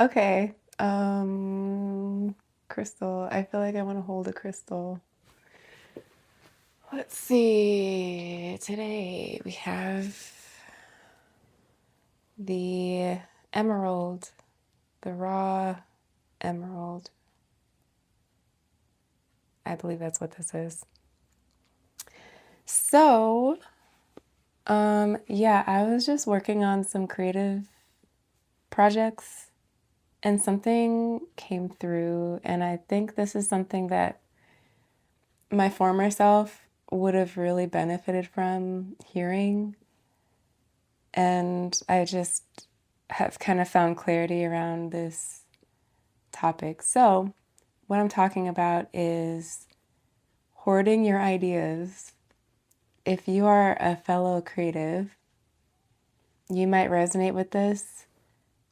Okay. Crystal. I feel like I want to hold a crystal. Let's see. Today we have the emerald, the raw emerald. I believe that's what this is. So, yeah, I was just working on some creative projects and something came through, and I think this is something that my former self would have really benefited from hearing. And I just have kind of found clarity around this topic. So, what I'm talking about is hoarding your ideas. If you are a fellow creative, you might resonate with this,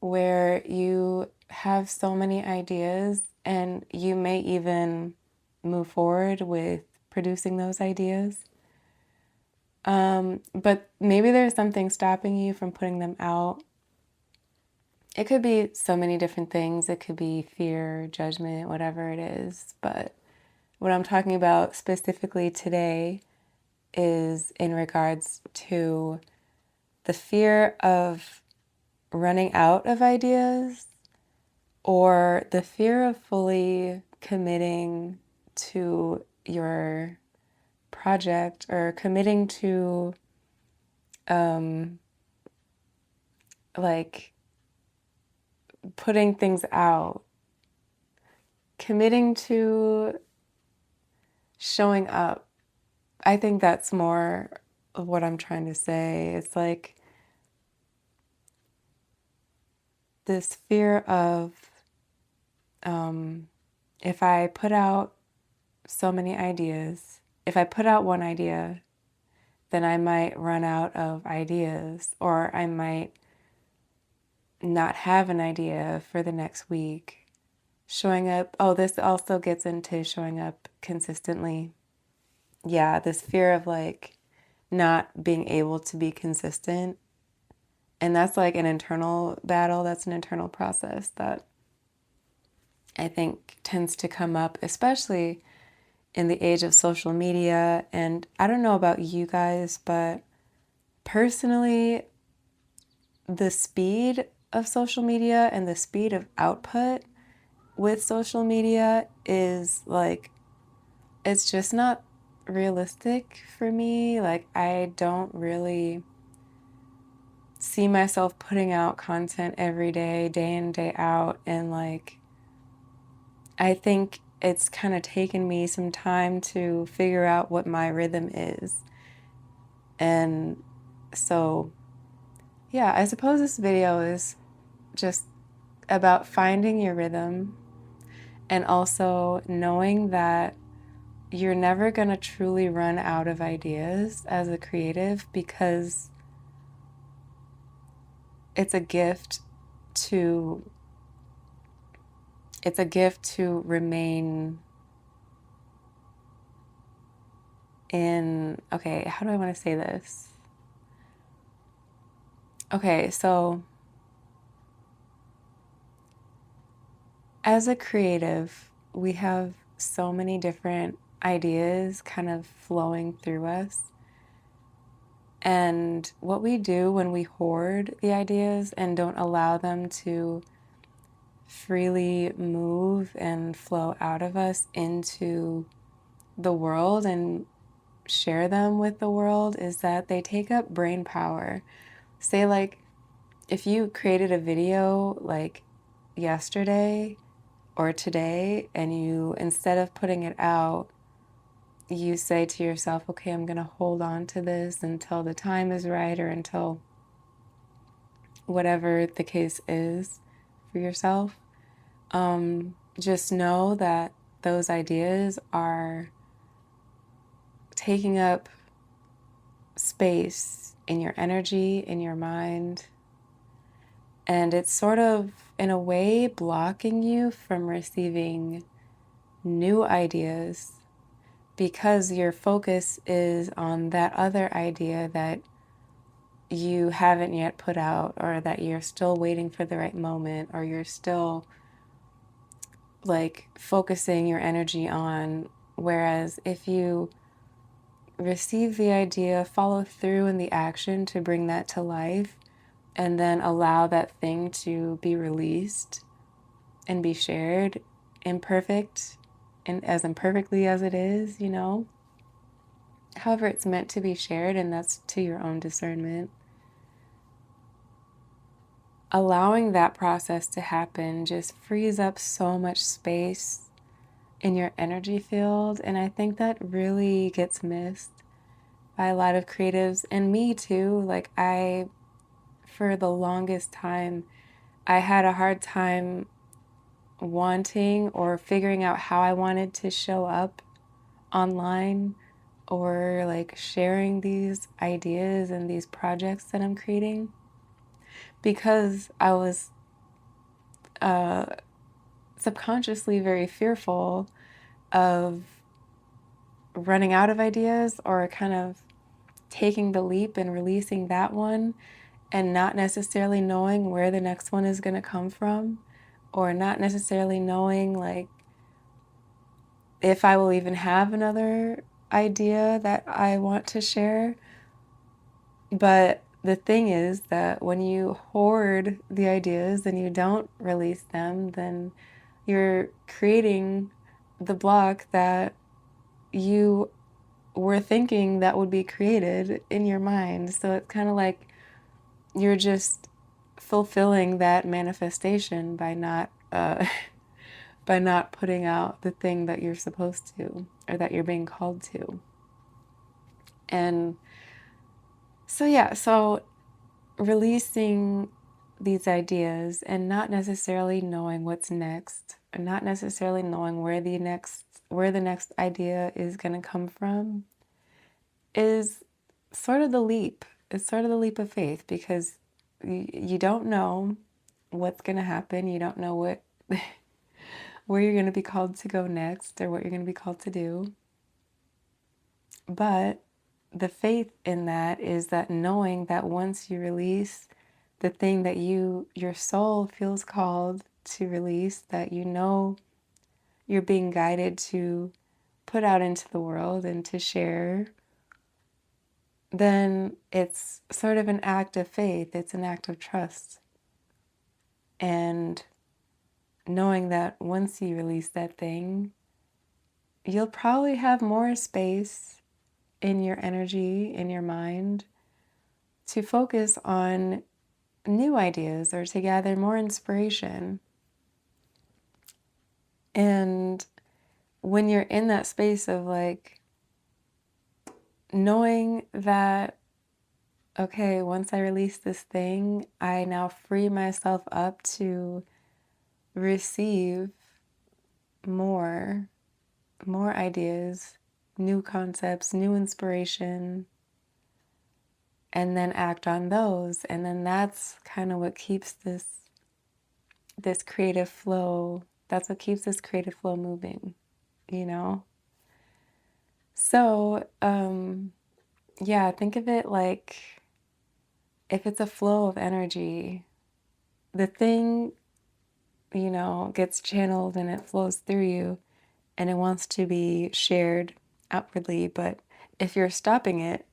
where you have so many ideas and you may even move forward with producing those ideas. But maybe there's something stopping you from putting them out. It could be so many different things. It could be fear, judgment, whatever it is. But what I'm talking about specifically today is in regards to the fear of running out of ideas or the fear of fully committing to your project or committing to um, like putting things out, committing to showing up. I think that's more of what I'm trying to say. It's like this fear of if I put out so many ideas, if I put out one idea, then I might run out of ideas, or I might not have an idea for the next week. Showing up, oh, this also gets into showing up consistently. Yeah, this fear of like not being able to be consistent. And that's like an internal battle, that's an internal process that I think tends to come up, especially in the age of social media. And I don't know about you guys, but personally, the speed of social media and the speed of output with social media is like, it's just not realistic for me. Like, I don't really see myself putting out content every day in, day out. And like, I think it's kind of taken me some time to figure out what my rhythm is. And so, yeah, I suppose this video is just about finding your rhythm and also knowing that you're never going to truly run out of ideas as a creative, because it's a gift to remain in, okay, how do I want to say this? Okay, so as a creative, we have so many different ideas kind of flowing through us. And what we do when we hoard the ideas and don't allow them to freely move and flow out of us into the world and share them with the world is that they take up brain power. Say, like, if you created a video like yesterday or today, and you, instead of putting it out, you say to yourself, okay, I'm going to hold on to this until the time is right, or until whatever the case is for yourself. Just know that those ideas are taking up space in your energy, in your mind, and it's sort of, in a way, blocking you from receiving new ideas because your focus is on that other idea that you haven't yet put out, or that you're still waiting for the right moment, or you're still like focusing your energy on. Whereas if you receive the idea, follow through in the action to bring that to life, and then allow that thing to be released and be shared, imperfect and as imperfectly as it is, however it's meant to be shared, and that's to your own discernment. Allowing that process to happen just frees up so much space in your energy field, and I think that really gets missed by a lot of creatives, and me too. Like, for the longest time, I had a hard time wanting or figuring out how I wanted to show up online, or like sharing these ideas and these projects that I'm creating, because I was subconsciously very fearful of running out of ideas, or kind of taking the leap and releasing that one and not necessarily knowing where the next one is going to come from, or not necessarily knowing like if I will even have another idea that I want to share. But the thing is that when you hoard the ideas and you don't release them, then you're creating the block that you were thinking that would be created in your mind. So it's kind of like you're just fulfilling that manifestation by not by not putting out the thing that you're supposed to, or that you're being called to. And so releasing these ideas and not necessarily knowing what's next, or not necessarily knowing where the next idea is going to come from, is sort of the leap. It's sort of the leap of faith, because you don't know what's going to happen. You don't know where you're going to be called to go next, or what you're going to be called to do. But the faith in that is that knowing that once you release the thing that your soul feels called to release, that you're being guided to put out into the world and to share, then it's sort of an act of faith. It's an act of trust. And knowing that once you release that thing, you'll probably have more space in your energy, in your mind, to focus on new ideas or to gather more inspiration. And when you're in that space of like knowing that, okay, once I release this thing, I now free myself up to receive more ideas, new concepts, new inspiration, and then act on those. And then that's kind of what keeps this creative flow. That's what keeps this creative flow moving, you know? So, yeah, think of it like if it's a flow of energy, the thing, gets channeled and it flows through you and it wants to be shared outwardly. But if you're stopping it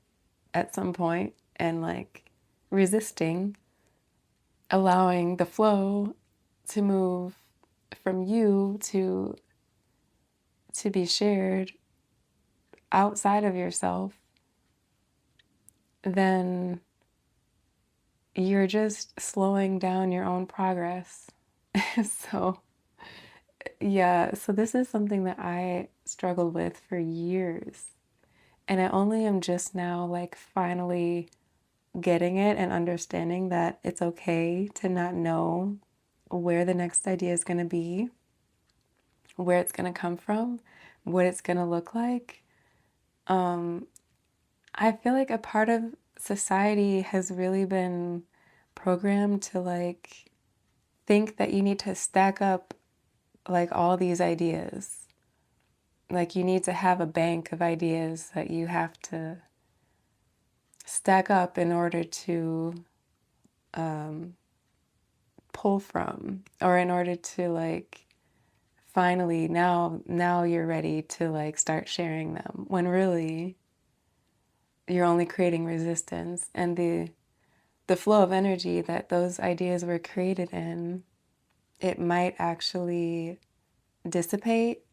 at some point and like resisting, allowing the flow to move from you to be shared outside of yourself, then you're just slowing down your own progress. So, yeah, so this is something that I struggled with for years. And I only am just now, like, finally getting it and understanding that it's okay to not know where the next idea is going to be, where it's going to come from, what it's going to look like. I feel like a part of society has really been programmed to like think that you need to stack up like all these ideas. Like you need to have a bank of ideas that you have to stack up in order to pull from, or in order to like finally now you're ready to like start sharing them, when really you're only creating resistance. And the flow of energy that those ideas were created in, it might actually dissipate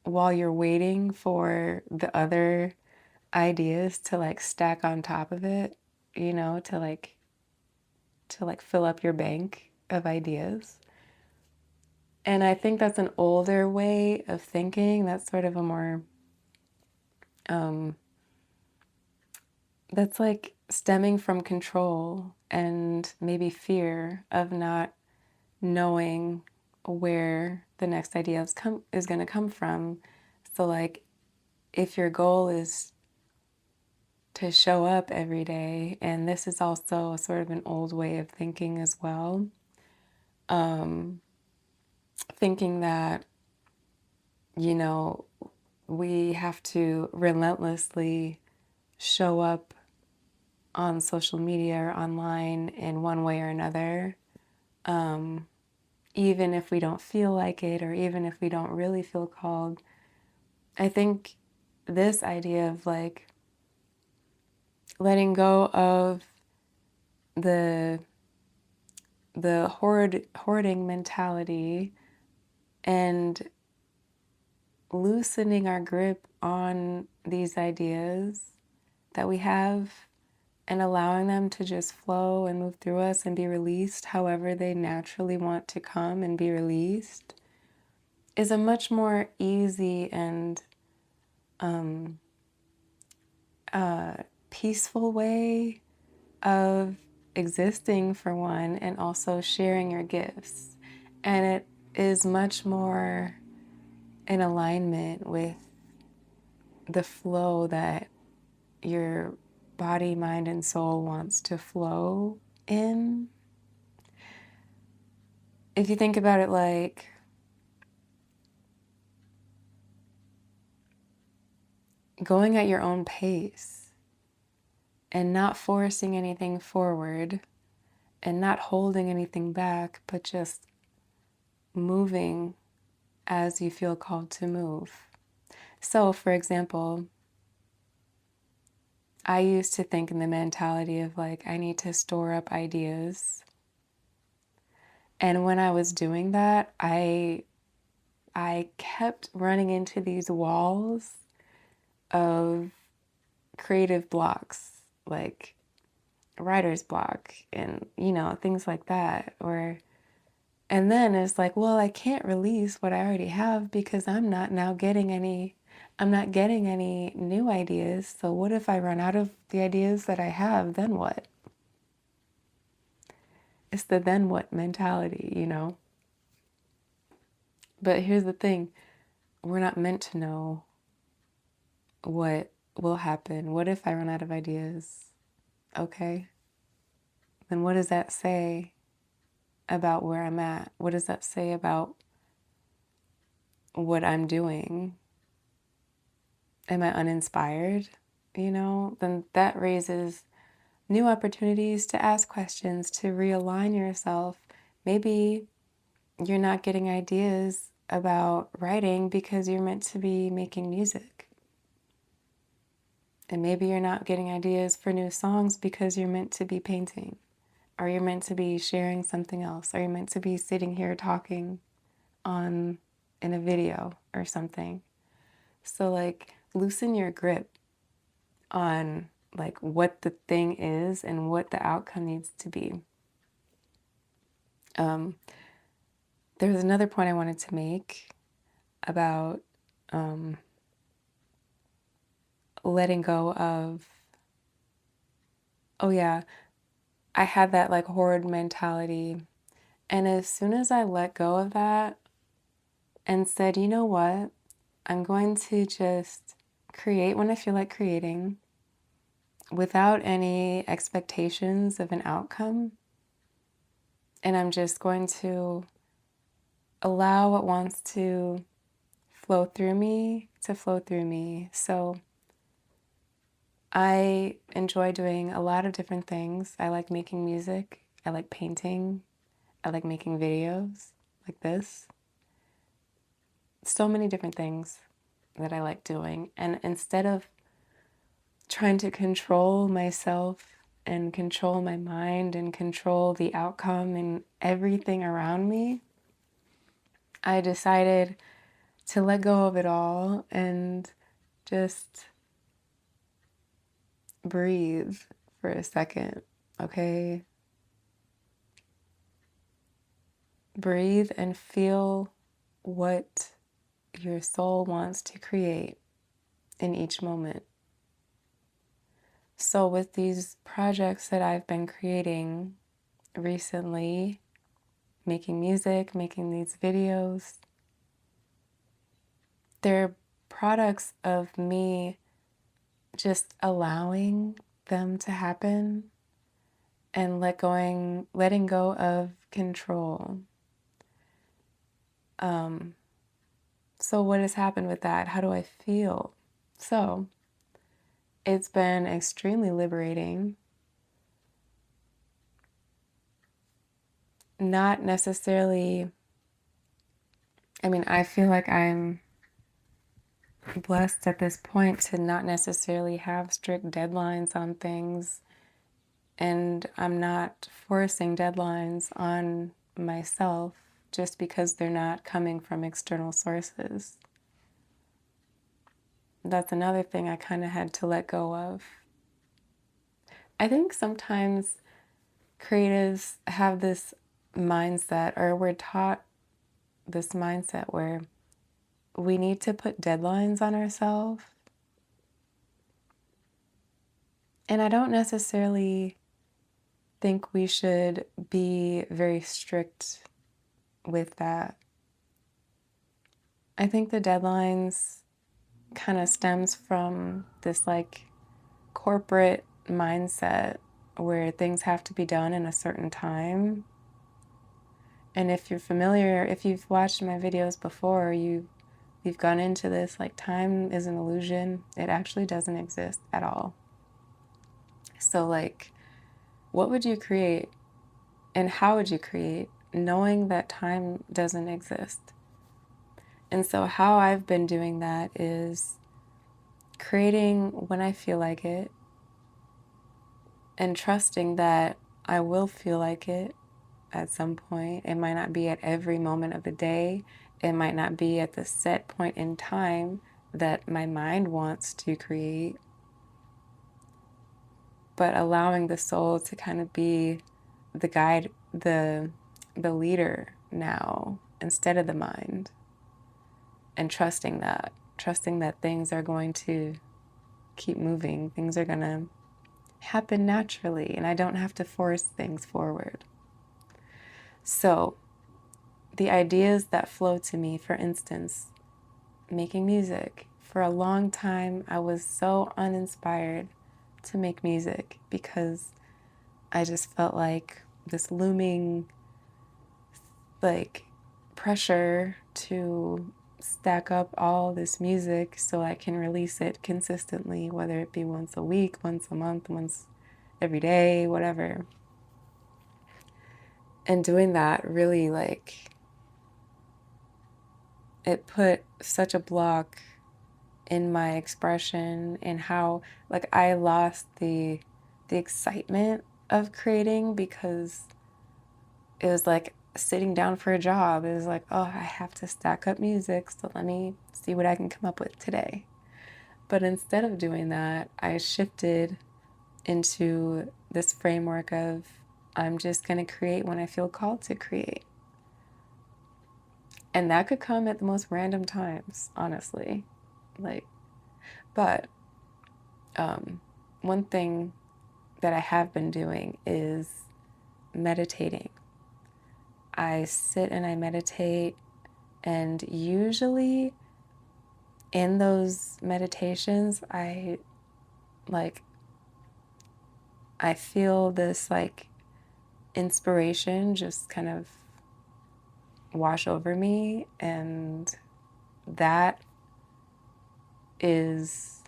while you're waiting for the other ideas to like stack on top of it, you know, to like fill up your bank of ideas. And I think that's an older way of thinking. That's sort of a more that's like stemming from control and maybe fear of not knowing where the next idea is going to come from. So like if your goal is to show up every day, and this is also sort of an old way of thinking as well, thinking that, you know, we have to relentlessly show up on social media or online in one way or another, even if we don't feel like it, or even if we don't really feel called. I think this idea of like letting go of the hoarding mentality and loosening our grip on these ideas that we have, and allowing them to just flow and move through us and be released however they naturally want to come and be released, is a much more easy and peaceful way of existing, for one, and also sharing your gifts. And it is much more in alignment with the flow that your body, mind, and soul wants to flow in. If you think about it like going at your own pace and not forcing anything forward and not holding anything back, but just moving as you feel called to move. So, for example, I used to think in the mentality of like, I need to store up ideas. And when I was doing that, I kept running into these walls of creative blocks, like writer's block and, you know, things like that. And then it's like, well, I can't release what I already have because I'm not getting any new ideas. So what if I run out of the ideas that I have? Then what? It's the then what mentality, you know? But here's the thing, we're not meant to know what will happen. What if I run out of ideas? Okay. Then what does that say about where I'm at? What does that say about what I'm doing? Am I uninspired? You know, then that raises new opportunities to ask questions, to realign yourself. Maybe you're not getting ideas about writing because you're meant to be making music. And maybe you're not getting ideas for new songs because you're meant to be painting, or you're meant to be sharing something else, or you're meant to be sitting here talking in a video or something. So like loosen your grip on like what the thing is and what the outcome needs to be. There was another point I wanted to make about letting go of, oh yeah, I had that like hoard mentality. And as soon as I let go of that and said, you know what, I'm going to just create when I feel like creating without any expectations of an outcome. And I'm just going to allow what wants to flow through me to flow through me. So I enjoy doing a lot of different things. I like making music. I like painting. I like making videos like this. So many different things that I like doing. And instead of trying to control myself and control my mind and control the outcome and everything around me, I decided to let go of it all and just breathe for a second, okay? Breathe and feel what your soul wants to create in each moment. So, with these projects that I've been creating recently, making music, making these videos, they're products of me just allowing them to happen and letting go of control. So what has happened with that? How do I feel? So it's been extremely liberating. Not necessarily, I feel like I'm blessed at this point to not necessarily have strict deadlines on things, and I'm not forcing deadlines on myself just because they're not coming from external sources. That's another thing I kind of had to let go of. I think sometimes creatives have this mindset, or we're taught this mindset where we need to put deadlines on ourselves. And I don't necessarily think we should be very strict with that. I think the deadlines kind of stems from this like corporate mindset where things have to be done in a certain time. And if you're familiar, if you've watched my videos before, you've gone into this, like, time is an illusion. It actually doesn't exist at all. So, like, what would you create and how would you create knowing that time doesn't exist? And so how I've been doing that is creating when I feel like it and trusting that I will feel like it at some point. It might not be at every moment of the day. It might not be at the set point in time that my mind wants to create, but allowing the soul to kind of be the guide, the leader now instead of the mind, and trusting that things are going to keep moving, things are going to happen naturally, and I don't have to force things forward. So the ideas that flow to me, for instance, making music. For a long time, I was so uninspired to make music because I just felt like this looming, like, pressure to stack up all this music so I can release it consistently, whether it be once a week, once a month, once every day, whatever. And doing that really, like, it put such a block in my expression and how, like, I lost the excitement of creating because it was like sitting down for a job. It was like, oh, I have to stack up music, so let me see what I can come up with today. But instead of doing that, I shifted into this framework of I'm just going to create when I feel called to create. And that could come at the most random times, honestly. Like, but one thing that I have been doing is meditating. I sit and I meditate, and usually in those meditations, I feel this like inspiration just kind of wash over me, and that is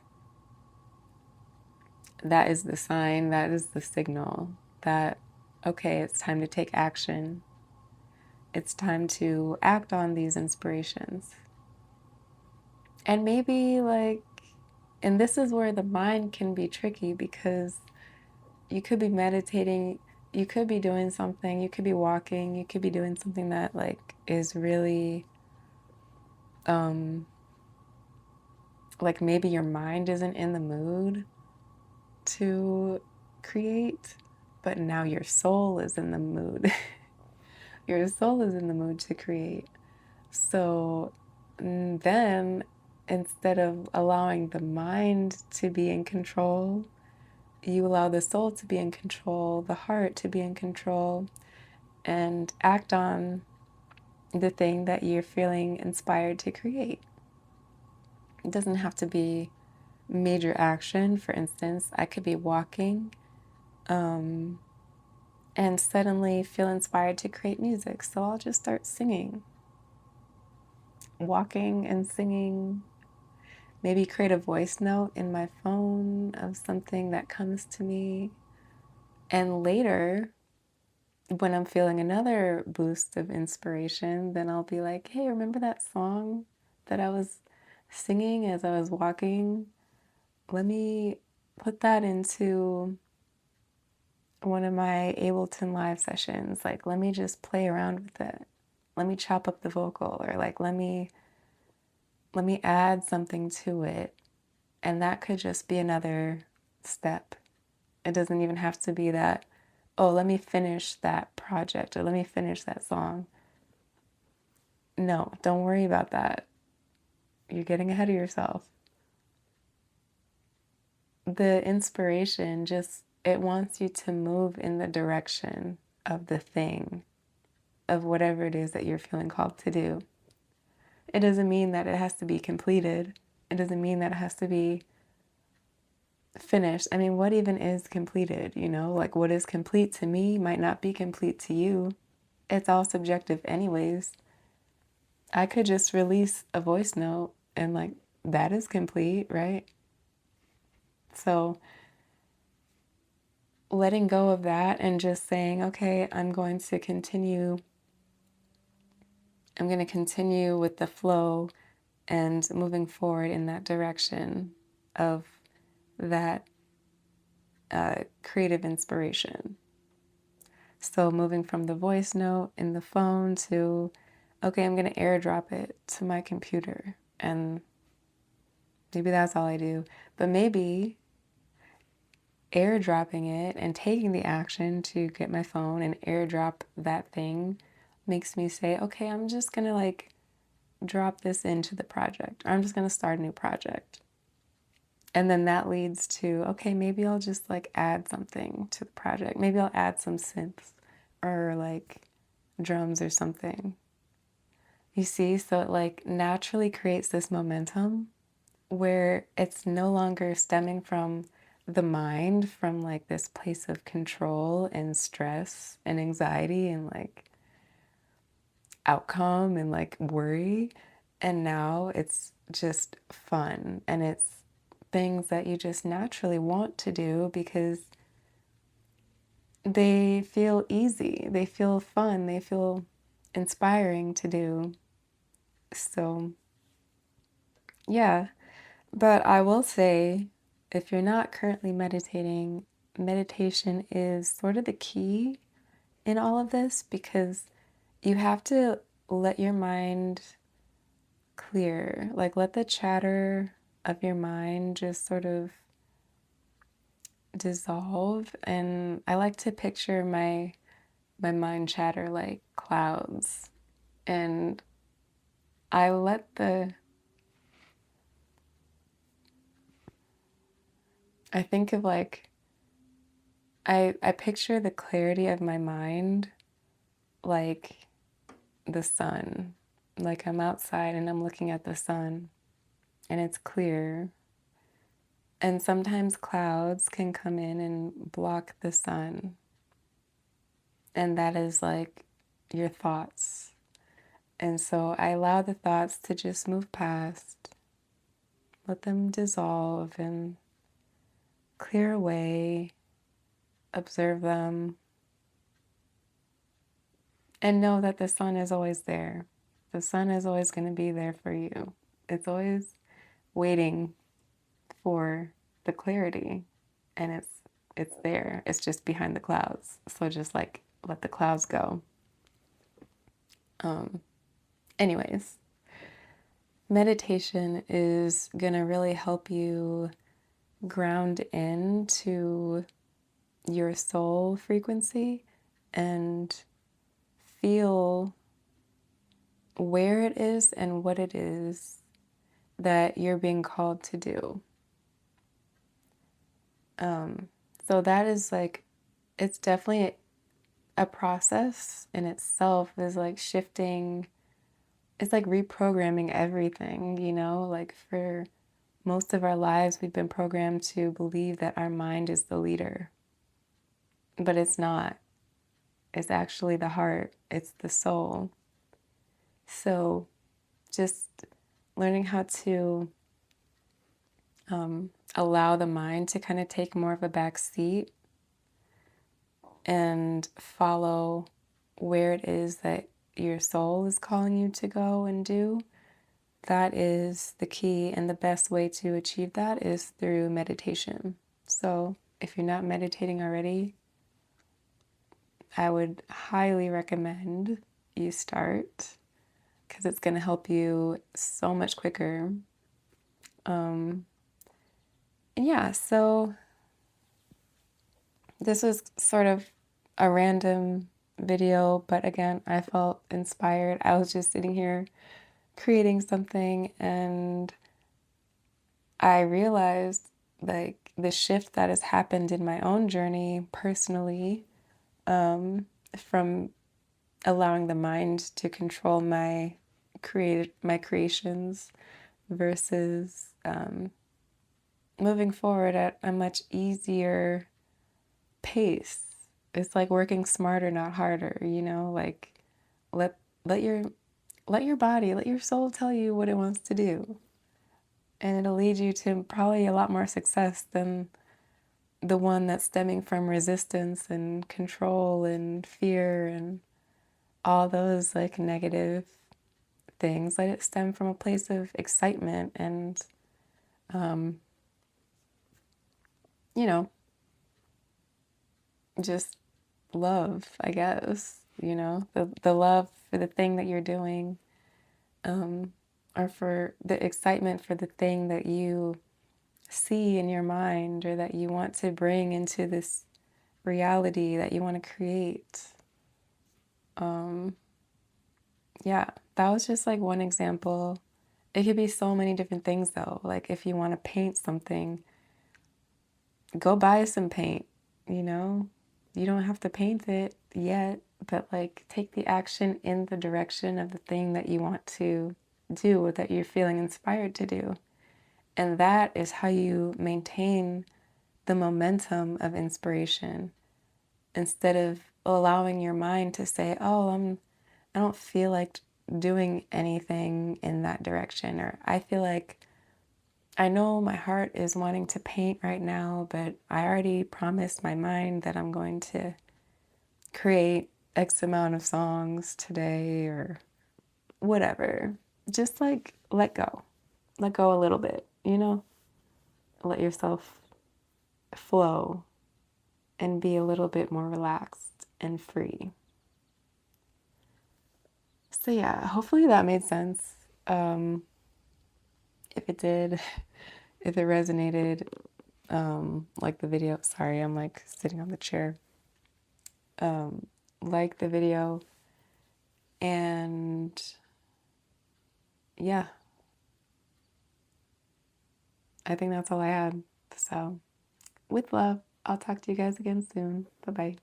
that is the sign, that is the signal that, okay, it's time to take action. It's time to act on these inspirations. And maybe, like, and this is where the mind can be tricky, because you could be meditating, you could be doing something, you could be walking, you could be doing something that, like, is really, like, maybe your mind isn't in the mood to create, but now your soul is in the mood. Your soul is in the mood to create. So then, instead of allowing the mind to be in control, you allow the soul to be in control, the heart to be in control, and act on the thing that you're feeling inspired to create. It doesn't have to be major action. For instance, I could be walking and suddenly feel inspired to create music. So I'll just start singing, walking and singing. Maybe create a voice note in my phone of something that comes to me. And later, when I'm feeling another boost of inspiration, then I'll be like, hey, remember that song that I was singing as I was walking? Let me put that into one of my Ableton Live sessions. Like, let me just play around with it. Let me chop up the vocal, or like let me add something to it. And that could just be another step. It doesn't even have to be that, oh, let me finish that project or let me finish that song. No, don't worry about that. You're getting ahead of yourself. The inspiration just, it wants you to move in the direction of the thing, of whatever it is that you're feeling called to do. It doesn't mean that it has to be completed. It doesn't mean that it has to be finished. I mean, what even is completed? You know, like what is complete to me might not be complete to you. It's all subjective, anyways. I could just release a voice note and, like, that is complete, right? So, letting go of that and just saying, okay, I'm going to continue with the flow and moving forward in that direction of that creative inspiration. So moving from the voice note in the phone to, okay, I'm going to airdrop it to my computer. And maybe that's all I do. But maybe airdropping it and taking the action to get my phone and airdrop that thing makes me say, okay, I'm just going to, like, drop this into the project, or I'm just going to start a new project. And then that leads to, okay, maybe I'll just, like, add something to the project. Maybe I'll add some synths or, like, drums or something. You see? So it, like, naturally creates this momentum where it's no longer stemming from the mind, from, like, this place of control and stress and anxiety and, like, outcome and, like, worry. And now it's just fun, and it's things that you just naturally want to do because they feel easy, they feel fun, they feel inspiring to do. So, yeah. But I will say, if you're not currently meditating, meditation is sort of the key in all of this, because you have to let your mind clear. Like, let the chatter of your mind just sort of dissolve. And I like to picture my mind chatter like clouds. And I let the I think of, like, I picture the clarity of my mind like the sun. Like, I'm outside and I'm looking at the sun and it's clear. And sometimes clouds can come in and block the sun. And that is like your thoughts. And so I allow the thoughts to just move past, let them dissolve and clear away, observe them, and know that the sun is always there. The sun is always going to be there for you. It's always waiting for the clarity, and it's there. It's just behind the clouds. So just like let the clouds go. Anyways, meditation is going to really help you ground into your soul frequency and feel where it is and what it is that you're being called to do. So that is like, it's definitely a process in itself, is like shifting, it's like reprogramming everything, you know, like for most of our lives, we've been programmed to believe that our mind is the leader, but it's not. It's actually the heart, it's the soul. So just learning how to allow the mind to kind of take more of a back seat and follow where it is that your soul is calling you to go and do. That is the key, and the best way to achieve that is through meditation. So if you're not meditating already, I would highly recommend you start, because it's going to help you so much quicker. And yeah, so this was sort of a random video, but again, I felt inspired. I was just sitting here creating something, and I realized like the shift that has happened in my own journey personally, from allowing the mind to control my creations versus moving forward at a much easier pace. It's like working smarter, not harder, you know, like let let your let your body, let your soul tell you what it wants to do. And it'll lead you to probably a lot more success than the one that's stemming from resistance and control and fear and all those like negative things. Let it stem from a place of excitement and, you know, just love, I guess, you know, the love for the thing that you're doing, or for the excitement for the thing that you see in your mind or that you want to bring into this reality that you want to create. Yeah, that was just like one example. It could be so many different things though. Like if you want to paint something, go buy some paint, you know? You don't have to paint it yet, but like take the action in the direction of the thing that you want to do or that you're feeling inspired to do. And that is how you maintain the momentum of inspiration instead of allowing your mind to say, "Oh, I don't feel like doing anything in that direction," or I feel like I know my heart is wanting to paint right now, but I already promised my mind that I'm going to create X amount of songs today or whatever. Just like let go. Let go a little bit, you know? Let yourself flow and be a little bit more relaxed and free. So, yeah, hopefully that made sense. If it did, if it resonated, like the video, sorry, I'm like sitting on the chair. Like the video, and yeah, I think that's all I had. So, with love, I'll talk to you guys again soon. Bye bye.